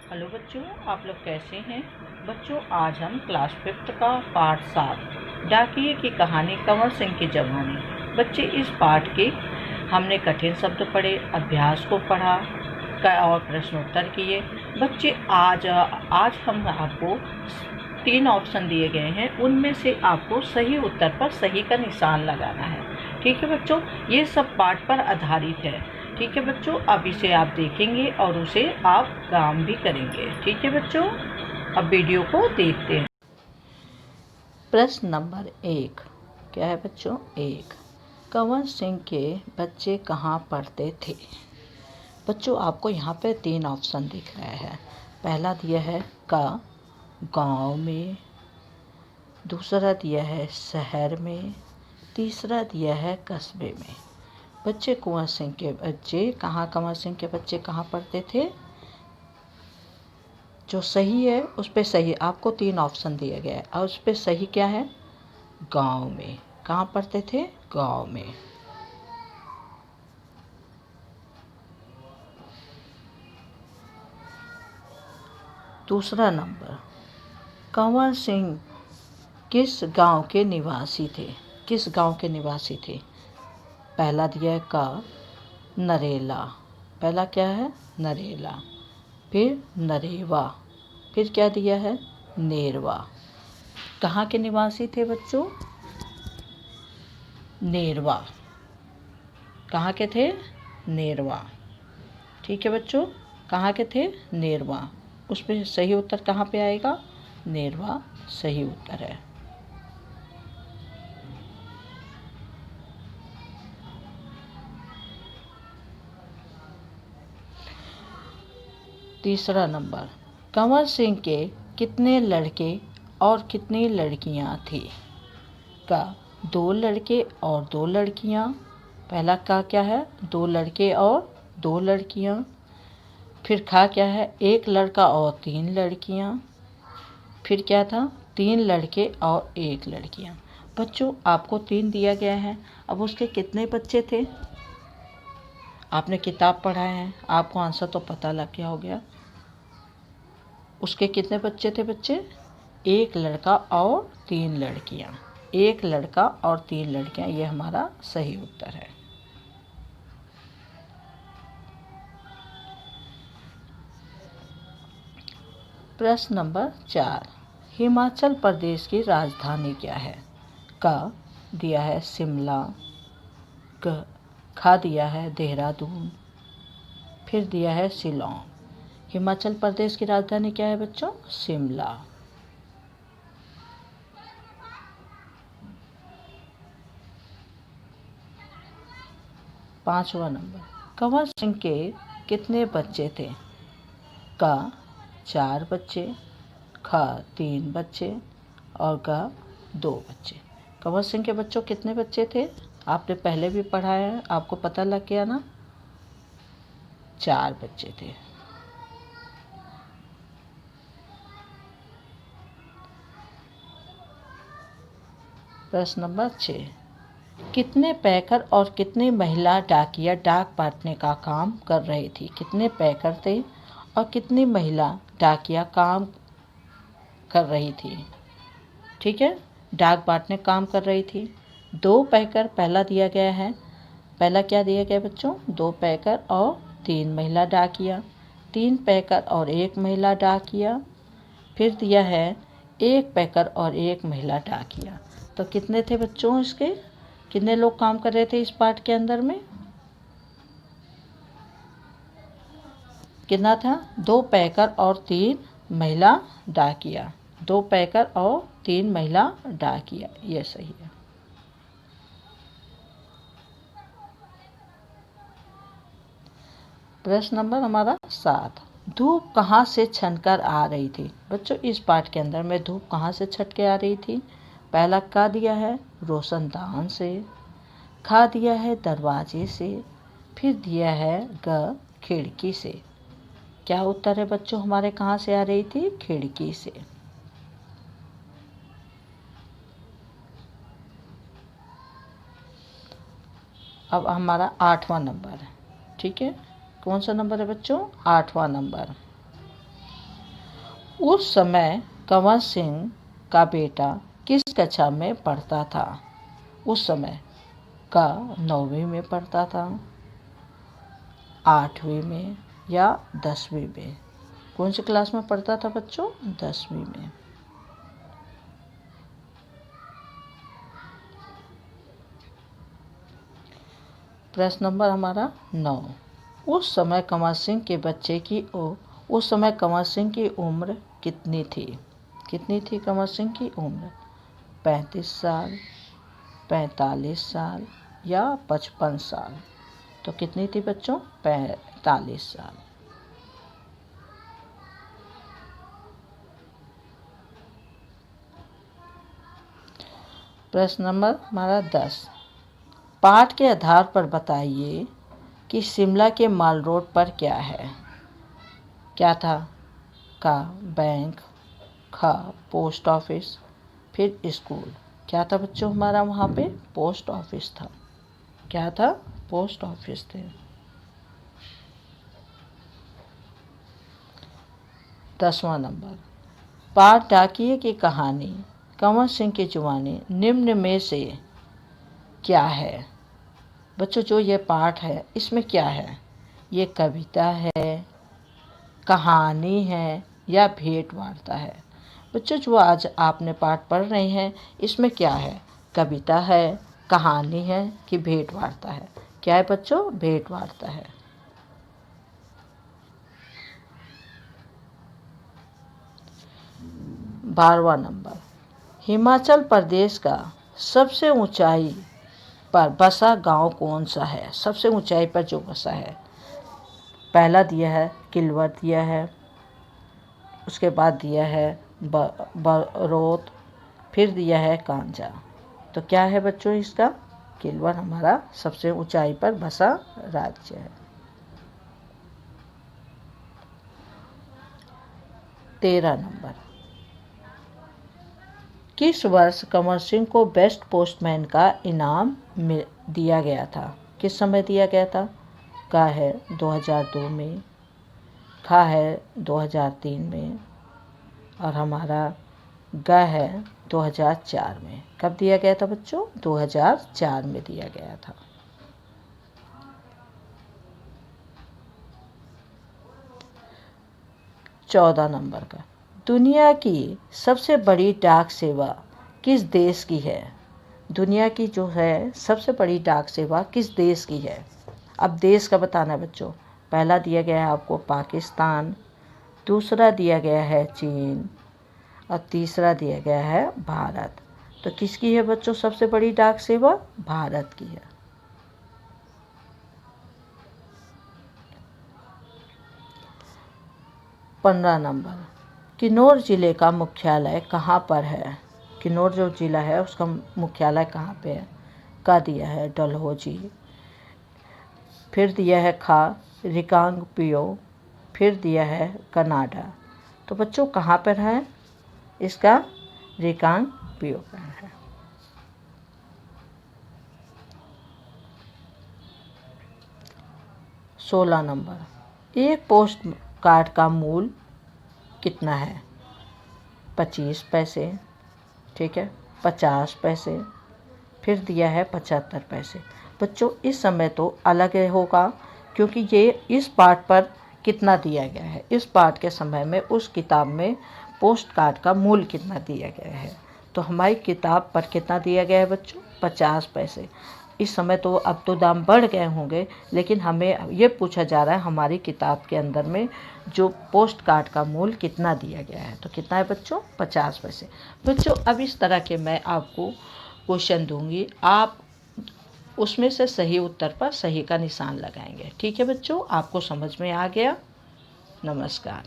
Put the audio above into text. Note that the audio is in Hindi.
हेलो बच्चों, आप लोग कैसे हैं? बच्चों, आज हम क्लास 5th का पाठ 7 डाकिये की कहानी कंवर सिंह की जवानी। बच्चे, इस पाठ के हमने कठिन शब्द पढ़े, अभ्यास को पढ़ा और प्रश्नोत्तर किए। बच्चे, आज हम आपको 3 ऑप्शन दिए गए हैं, उनमें से आपको सही उत्तर पर सही का निशान लगाना है। ठीक है बच्चों, ये सब पाठ पर आधारित है। ठीक है बच्चों, अब इसे आप देखेंगे और उसे आप काम भी करेंगे। ठीक है बच्चों, अब वीडियो को देखते हैं। प्रश्न नंबर 1 क्या है बच्चों? 1, कंवर सिंह के बच्चे कहाँ पढ़ते थे? बच्चों, आपको यहाँ पे 3 ऑप्शन दिख रहे हैं। पहला दिया है का गांव में, दूसरा दिया है शहर में, तीसरा दिया है कस्बे में। बच्चे, कंवर सिंह के बच्चे कहाँ पढ़ते थे? जो सही है उस पे सही, आपको 3 ऑप्शन दिए गए और उस पे सही क्या है? गांव में। कहाँ पढ़ते थे? गांव में। दूसरा नंबर, कंवर सिंह किस गांव के निवासी थे? किस गांव के निवासी थे? पहला दिया है का नरेला, पहला क्या है? नरेला, फिर नरेवा, फिर क्या दिया है? नेरवा। कहाँ के निवासी थे बच्चों? नेरवा। कहाँ के थे? नेरवा। ठीक है बच्चों, कहाँ के थे? नेरवा। उस पर सही उत्तर कहाँ पे आएगा? नेरवा सही उत्तर है। तीसरा नंबर, कंवर सिंह के कितने लड़के और कितनी लड़कियां थी? का 2 लड़के और 2 लड़कियां। पहला का क्या है? 2 लड़के और 2 लड़कियां। फिर खा क्या है? 1 लड़का और 3 लड़कियां। फिर क्या था? 3 लड़के और 1 लड़कियां। बच्चों, आपको 3 दिया गया है, अब उसके कितने बच्चे थे? आपने किताब पढ़ा है, आपको आंसर तो पता लग गया हो गया। उसके कितने बच्चे थे बच्चे? 1 लड़का और 3 लड़कियां। 1 लड़का और 3 लड़कियां, ये हमारा सही उत्तर है। प्रश्न नंबर 4, हिमाचल प्रदेश की राजधानी क्या है? का दिया है शिमला, खा दिया है देहरादून, फिर दिया है शिलोंग। हिमाचल प्रदेश की राजधानी क्या है बच्चों? शिमला। पांचवा नंबर, कंवर सिंह के कितने बच्चे थे? का 4 बच्चे, खा 3 बच्चे और गा 2 बच्चे। कंवर सिंह के बच्चों कितने बच्चे थे? आपने पहले भी पढ़ा है, आपको पता लग गया ना? 4 बच्चे थे। प्रश्न नंबर 6, कितने पैकर और कितनी महिला डाकिया डाक बांटने का काम कर रही थी? कितने पैकर थे और कितनी महिला डाकिया काम कर रही थी? ठीक है, डाक बांटने काम कर रही थी। 2 पैकर पहला दिया गया है। पहला क्या दिया गया बच्चों? 2 पैकर और 3 महिला डाकिया। 3 पैकर और 1 महिला डाकिया। फिर दिया है 1 पैकर और 1 महिला डाकिया। तो कितने थे बच्चों इसके? कितने लोग काम कर रहे थे इस पाठ के अंदर में? कितना था? 2 पैकर और 3 महिला डाकिया। 2 पैकर और 3 महिला डाकिया, ये सही है। प्रश्न नंबर हमारा 7, धूप कहाँ से छनकर आ रही थी? बच्चों, इस पाठ के अंदर में धूप कहाँ से छट के आ रही थी? पहला का दिया है रोशनदान से, खा दिया है दरवाजे से, फिर दिया है ग खिड़की से। क्या उत्तर है बच्चों हमारे? कहाँ से आ रही थी? खिड़की से। अब हमारा 8वां नंबर है। ठीक है, कौन सा नंबर है बच्चों? 8वां नंबर। उस समय कंवर सिंह का बेटा किस कक्षा में पढ़ता था? उस समय का 9वीं में पढ़ता था, 8वीं में या 10वीं में? कौन सी क्लास में पढ़ता था बच्चों? 10वीं में। प्रश्न नंबर हमारा 9। उस समय कंवर सिंह की उम्र कितनी थी? कितनी थी कंवर सिंह की उम्र? 35 साल, 45 साल या 55 साल? तो कितनी थी बच्चों? 45 साल। प्रश्न नंबर हमारा 10। पाठ के आधार पर बताइए कि शिमला के माल रोड पर क्या है? क्या था? का बैंक, ख पोस्ट ऑफिस, फिर स्कूल। क्या था बच्चों हमारा वहाँ पे? पोस्ट ऑफिस था। क्या था? पोस्ट ऑफिस थे। 10वां नंबर। पाठ डाकिये की कहानी कंवर सिंह की जुबानी निम्न में से क्या है? बच्चों जो ये पाठ है इसमें क्या है? ये कविता है, कहानी है या भेंट वार्ता है? बच्चों जो आज आपने पाठ पढ़ रहे हैं इसमें क्या है? कविता है, कहानी है कि भेंट वार्ता है? क्या है बच्चों? भेंट वार्ता है। 12वां नंबर। हिमाचल प्रदेश का सबसे ऊंचाई पर बसा गांव कौन सा है? सबसे ऊंचाई पर जो बसा है। पहला दिया है किलवर दिया है, उसके बाद दिया है बरोत, फिर दिया है कांजा। तो क्या है बच्चों इसका? किलवर हमारा सबसे ऊंचाई पर बसा राज्य है। 13 नंबर। किस वर्ष कंवर सिंह को बेस्ट पोस्टमैन का इनाम दिया गया था? किस समय दिया गया था? का है 2002 में, खा है 2003 में और हमारा ग है 2004 में। कब दिया गया था बच्चों? 2004 में दिया गया था। 14 नंबर का। दुनिया की सबसे बड़ी डाक सेवा किस देश की है? दुनिया की जो है सबसे बड़ी डाक सेवा किस देश की है? अब देश का बताना है बच्चों। पहला दिया गया है आपको पाकिस्तान, दूसरा दिया गया है चीन और तीसरा दिया गया है भारत। तो किसकी है बच्चों सबसे बड़ी डाक सेवा? भारत की है। 15 नंबर। किन्नौर जिले का मुख्यालय कहाँ पर है? किन्नौर जो जिला है उसका मुख्यालय कहाँ पे है? का दिया है डलहौजी, फिर दिया है खा रिकांगपियो, फिर दिया है कनाडा। तो बच्चों कहाँ पर है इसका? रिकांगपियो पर है। 16 नंबर। एक पोस्ट कार्ड का मूल्य कितना है? 25 पैसे, ठीक है, 50 पैसे, फिर दिया है 75 पैसे। बच्चों इस समय तो अलग होगा क्योंकि ये इस पाठ पर कितना दिया गया है। इस पाठ के समय में उस किताब में पोस्ट कार्ड का मूल्य कितना दिया गया है। तो हमारी किताब पर कितना दिया गया है बच्चों? 50 पैसे। इस समय तो अब तो दाम बढ़ गए होंगे, लेकिन हमें ये पूछा जा रहा है हमारी किताब के अंदर में जो पोस्ट कार्ड का मूल्य कितना दिया गया है। तो कितना है बच्चों? 50 पैसे। बच्चों अब इस तरह के मैं आपको क्वेश्चन दूंगी, आप उसमें से सही उत्तर पर सही का निशान लगाएंगे। ठीक है बच्चों, आपको समझ में आ गया? नमस्कार।